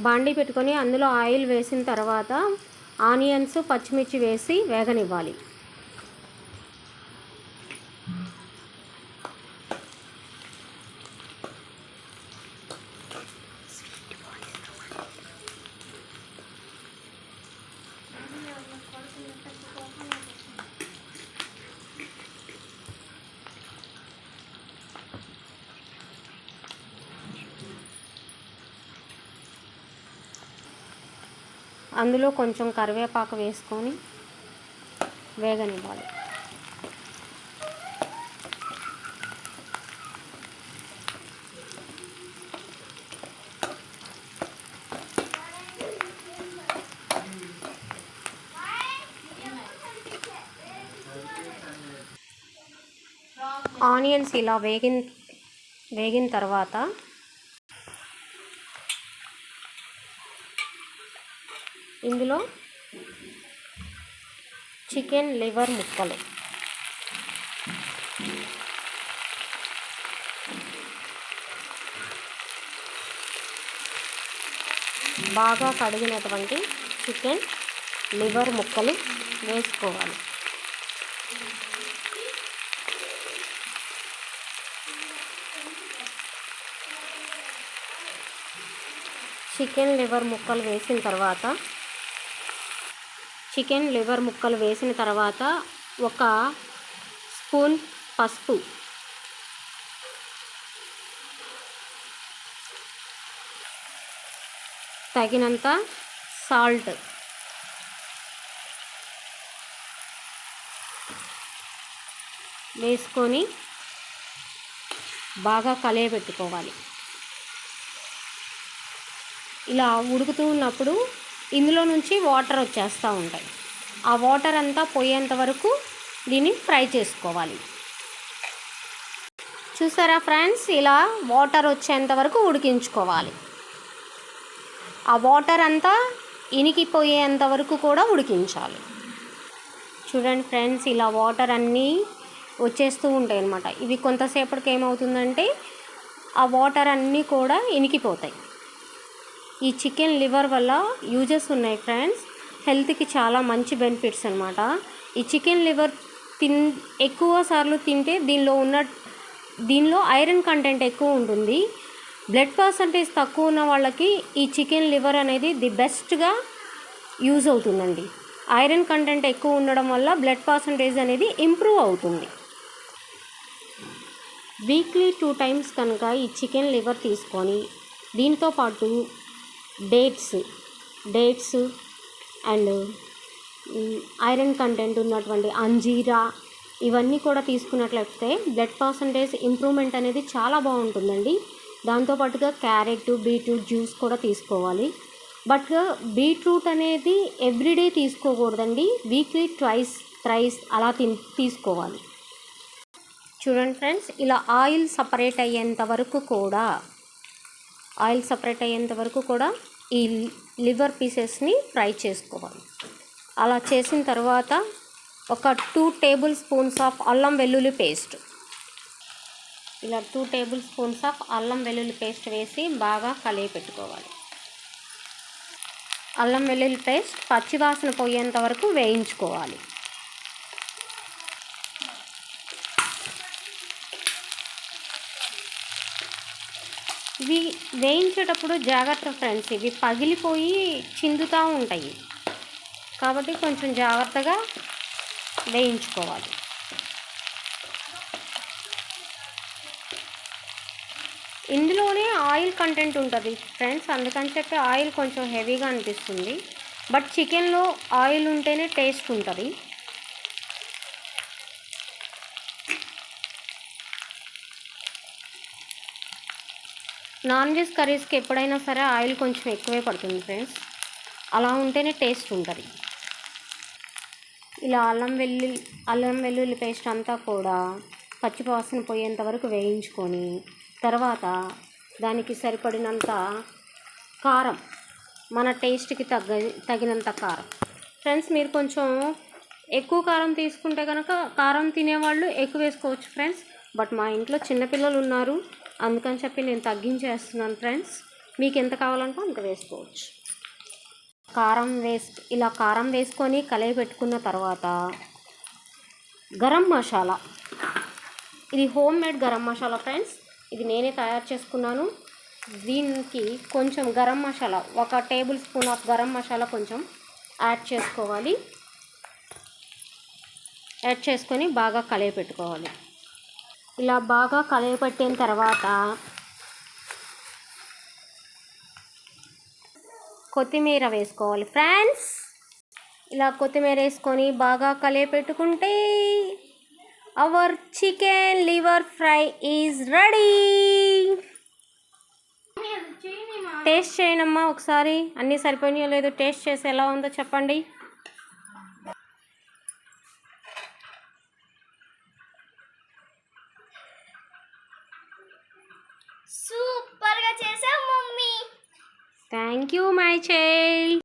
బాండీ పెట్టుకొని అందులో ఆయిల్ వేసిన తర్వాత ఆనియన్స్ పచ్చిమిర్చి వేసి వేగనివ్వాలి. అందులో కొంచెం కరివేపాకు వేసుకొని వేగనివ్వాలి. ఆనియన్స్ ఇలా వేగిన తర్వాత ఇందులో చికెన్ లివర్ ముక్కలు బాగా కడిగినటువంటి చికెన్ లివర్ ముక్కలు వేసుకోవాలి. చికెన్ లివర్ ముక్కలు వేసిన తర్వాత ఒక స్పూన్ పసుపు, తగినంత సాల్ట్ వేసుకొని బాగా కలయబెట్టుకోవాలి. ఇలా ఉడుకుతూ ఉన్నప్పుడు ఇందులో నుంచి వాటర్ వచ్చేస్తూ ఉంటాయి. ఆ వాటర్ అంతా పోయేంత వరకు దీన్ని ఫ్రై చేసుకోవాలి. చూసారా ఫ్రెండ్స్, ఇలా వాటర్ వచ్చేంత వరకు ఉడికించుకోవాలి. ఆ వాటర్ అంతా ఇనికిపోయేంత వరకు కూడా ఉడికించాలి. చూడండి ఫ్రెండ్స్, ఇలా వాటర్ అన్నీ వచ్చేస్తూ ఉంటాయి అన్నమాట. ఇవి కొంతసేపటికి ఏమవుతుందంటే ఆ వాటర్ అన్నీ కూడా ఇనికిపోతాయి. ఈ చికెన్ లివర్ వల్ల యూజెస్ ఉన్నాయి ఫ్రెండ్స్. హెల్త్కి చాలా మంచి బెనిఫిట్స్ అన్నమాట. ఈ చికెన్ లివర్ ఎక్కువ సార్లు తింటే దీనిలో ఐరన్ కంటెంట్ ఎక్కువ ఉంటుంది. బ్లడ్ పర్సంటేజ్ తక్కువ ఉన్న వాళ్ళకి ఈ చికెన్ లివర్ అనేది ది బెస్ట్గా యూజ్ అవుతుందండి. ఐరన్ కంటెంట్ ఎక్కువ ఉండడం వల్ల బ్లడ్ పర్సంటేజ్ అనేది ఇంప్రూవ్ అవుతుంది. వీక్లీ 2 times కనుక ఈ చికెన్ లివర్ తీసుకొని దీంతోపాటు డేట్స్ అండ్ ఐరన్ కంటెంట్ ఉన్నటువంటి అంజీరా ఇవన్నీ కూడా తీసుకున్నట్లయితే బ్లడ్ పర్సంటేజ్ ఇంప్రూవ్మెంట్ అనేది చాలా బాగుంటుందండి. దాంతోపాటుగా క్యారెట్, బీట్రూట్ జ్యూస్ కూడా తీసుకోవాలి. బట్ బీట్రూట్ అనేది ఎవ్రీడే తీసుకోకూడదండి. వీక్లీ థ్రైస్ అలా తీసుకోవాలి. చూడండి ఫ్రెండ్స్, ఇలా ఆయిల్ సపరేట్ అయ్యేంత వరకు కూడా ఈ లివర్ పీసెస్ని ఫ్రై చేసుకోవాలి. అలా చేసిన తర్వాత ఒక 2 tablespoons ఆఫ్ అల్లం వెల్లుల్లి పేస్ట్, ఇలా 2 tablespoons ఆఫ్ అల్లం వెల్లుల్లి పేస్ట్ వేసి బాగా కలియపెట్టుకోవాలి. అల్లం వెల్లుల్లి పేస్ట్ పచ్చివాసన పోయేంత వరకు వేయించుకోవాలి. ఇవి వేయించేటప్పుడు జాగ్రత్త ఫ్రెండ్స్, ఇవి పగిలిపోయి చిందుతూ ఉంటాయి కాబట్టి కొంచెం జాగ్రత్తగా వేయించుకోవాలి. ఇందులోనే ఆయిల్ కంటెంట్ ఉంటుంది ఫ్రెండ్స్, అందుకని చెప్పి ఆయిల్ కొంచెం హెవీగా అనిపిస్తుంది. బట్ చికెన్లో ఆయిల్ ఉంటేనే టేస్ట్ ఉంటుంది. నాన్ వెజ్ కర్రీస్కి ఎప్పుడైనా సరే ఆయిల్ కొంచెం ఎక్కువే పడుతుంది ఫ్రెండ్స్, అలా ఉంటేనే టేస్ట్ ఉంటుంది. ఇలా అల్లం వెల్లుల్లి పేస్ట్ అంతా కూడా పచ్చివాసన పోయేంత వరకు వేయించుకొని తర్వాత దానికి సరిపడినంత కారం, మన టేస్ట్కి తగినంత కారం. ఫ్రెండ్స్, మీరు కొంచెం ఎక్కువ కారం తీసుకుంటే కనుక కారం తినేవాళ్ళు ఎక్కువ వేసుకోవచ్చు ఫ్రెండ్స్. బట్ మా ఇంట్లో చిన్నపిల్లలు ఉన్నారు, అందుకని చెప్పి నేను తగ్గించేస్తున్నాను ఫ్రెండ్స్. మీకు ఎంత కావాలంటే అంత వేసుకోవచ్చు. ఇలా కారం వేసుకొని కలయి పెట్టుకున్న తర్వాత గరం మసాలా, ఇది home made garam masala friends, ఇది నేనే తయారు చేసుకున్నాను. దీనికి కొంచెం garam masala, 1 table spoon of garam masala కొంచెం యాడ్ చేసుకోవాలి. యాడ్ చేసుకొని బాగా కలయి పెట్టుకోవాలి. ఇలా బాగా కలయి పెట్టిన తర్వాత కొత్తిమీర వేసుకోవాలి ఫ్రెండ్స్. ఇలా కొత్తిమీర వేసుకొని బాగా కలిపి పెట్టుకుంటే our chicken liver fry is ready. Taste చేయనమ్మా ఒకసారి, అన్నీ సరిపోయినాయో లేదో టేస్ట్ చేసి ఎలా ఉందో చెప్పండి. సూపర్గా చేసావు mummy. Thank you my child.